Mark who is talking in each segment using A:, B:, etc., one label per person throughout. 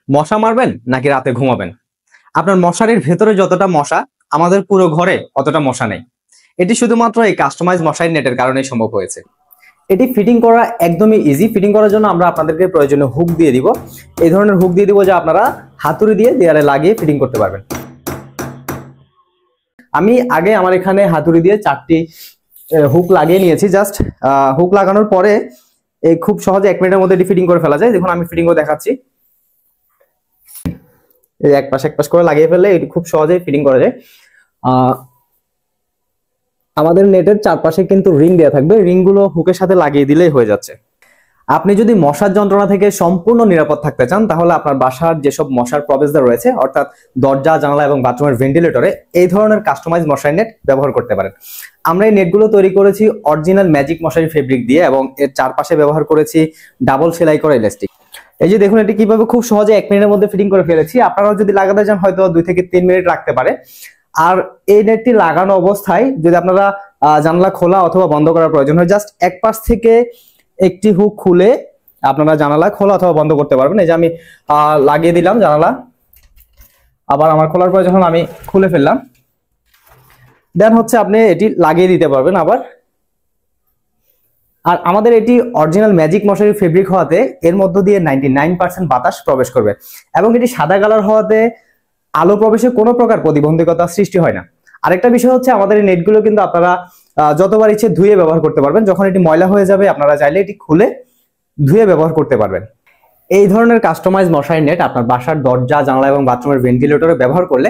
A: মশা মারবেন নাকি রাতে ঘুমাবেন? আপনার মশারির ভেতরে যতটা মশা, আমাদের পুরো ঘরে অতটা মশা নেই। এটি শুধুমাত্র এই কাস্টমাইজ মশারি নেটের কারণেই সম্ভব হয়েছে। এটি ফিটিং করা একদমই ইজি। ফিটিং করার জন্য আমরা আপনাদেরকে প্রয়োজনীয় হুক দিয়ে দিব। এই ধরনের হুক দিয়ে দিব যা আপনারা হাতুড়ি দিয়ে দেয়ালে লাগিয়ে ফিটিং করতে পারবেন। আমি আগে আমার এখানে হাতুড়ি দিয়ে 4টি হুক লাগিয়ে নিয়েছি। জাস্ট হুক লাগানোর পরে এই খুব সহজে 1 মিনিটের মধ্যে এটি ফিটিং করে ফেলা যায়। দেখুন আমি ফিটিং করে দেখাচ্ছি। এই এক পাশ করে লাগিয়ে ফেললে এটি খুব সহজেই ফিটিং করা যায়। আমাদের নেটের চারপাশে কিন্তু রিং দেওয়া থাকবে, রিংগুলো হুকের সাথে লাগিয়ে দিলেই হয়ে যাচ্ছে। আপনি যদি মশার যন্ত্রণা থেকে সম্পূর্ণ নিরাপদ থাকতে চান, তাহলে আপনার বাসার যেসব মশার প্রবেশদ্বার রয়েছে, অর্থাৎ দরজা, জানালা এবং বাথরুমের ভেন্টিলেটরে এই ধরনের কাস্টমাইজ মশারি নেট ব্যবহার করতে পারেন। আমরা এই নেটগুলো তৈরি করেছি অরিজিনাল ম্যাজিক মশারি ফেব্রিক দিয়ে এবং এর চারপাশে ব্যবহার করেছি ডাবল সেলাই করা ইলাস্টিক। এই যে দেখুন এটি কিভাবে খুব সহজে 1 মিনিটের মধ্যে ফিটিং করে ফেলেছি। আপনারাও যদি লাগাতে চান হয়তো 2 থেকে 3 মিনিট লাগতে পারে। আর এই নেটটি লাগানো অবস্থায় যদি আপনারা জানালা খোলা অথবা বন্ধ করার প্রয়োজন হয়, জাস্ট এক পাশ থেকে একটি হুক খুলে আপনারা জানালা খোলা অথবা বন্ধ করতে পারবেন। এই যে আমি লাগিয়ে দিলাম জানালা, আবার আমার খোলার প্রয়োজন হলে আমি খুলে ফেললাম, দেন হচ্ছে আপনি এটি লাগিয়ে দিতে পারবেন আবার। আর আমাদের এটি অরিজিনাল ম্যাজিক মশারি ফেব্রিক হওয়াতে এর মধ্য দিয়ে 99% বাতাস প্রবেশ করবে এবং এটি সাদা কালার হওয়াতে আলো প্রবেশে কোনো প্রকার প্রতিবন্ধকতা সৃষ্টি হয় না। আরেকটা বিষয় হচ্ছে আমাদের এই নেটগুলো কিন্তু আপনারা যতবার ইচ্ছে ধুয়ে ব্যবহার করতে পারবেন। যখন এটি ময়লা হয়ে যাবে আপনারা চাইলে এটি খুলে ধুয়ে ব্যবহার করতে পারবেন। এই ধরনের কাস্টমাইজ মশারি নেট আপনার বাসার দরজা, জানালা এবং বাথরুমের ভেন্টিলেটরে ব্যবহার করলে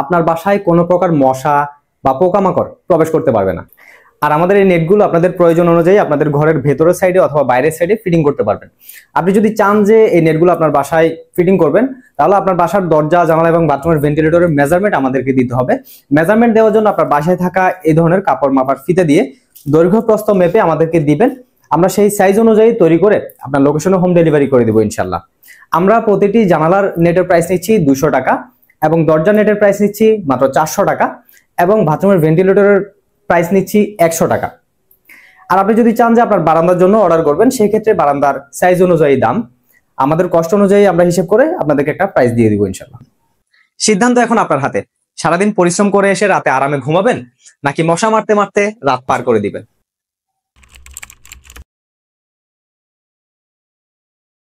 A: আপনার বাসায় কোনো প্রকার মশা বা পোকামাকড় প্রবেশ করতে পারবে না। আর আমাদের এই নেটগুলো আপনাদের প্রয়োজন অনুযায়ী আপনাদের ঘরের ভেতরের সাইডে অথবা বাইরের সাইডে ফিটিং করতে পারবেন। আপনি যদি চান যে এই নেটগুলো আপনার বাসায় ফিটিং করবেন, তাহলে আপনার বাসার দরজা, জানালা এবং বাথরুমের ভেন্টিলেটরের মেজারমেন্ট আমাদেরকে দিতে হবে। মেজারমেন্ট দেওয়ার জন্য আপনার বাসায় থাকা এই ধরনের কাপড় মাপার ফিতে দিয়ে দৈর্ঘ্য প্রস্থ মেপে আমাদেরকে দিবেন। আমরা সেই সাইজ অনুযায়ী তৈরি করে আপনার লোকেশনে হোম ডেলিভারি করে দেবো ইনশাল্লাহ। আমরা প্রতিটি জানালার নেটের প্রাইস নিচ্ছি 200 টাকা এবং দরজা নেটের প্রাইস নিচ্ছি মাত্র 400 টাকা এবং বাথরুমের ভেন্টিলেটরের প্রাইস নিচ্ছি 100 টাকা। আর আপনি যদি চান যে আপনার বারান্দার জন্য অর্ডার করবেন, সেই ক্ষেত্রে বারান্দার সাইজ অনুযায়ী দাম, আমাদের কষ্ট অনুযায়ী আমরা হিসেব করে আপনাদেরকে একটা প্রাইস দিয়ে দিব ইনশাল্লাহ। সিদ্ধান্ত এখন আপনার হাতে। সারাদিন পরিশ্রম করে এসে রাতে আরামে ঘুমাবেন নাকি মশা মারতে মারতে রাত পার করে দিবেন?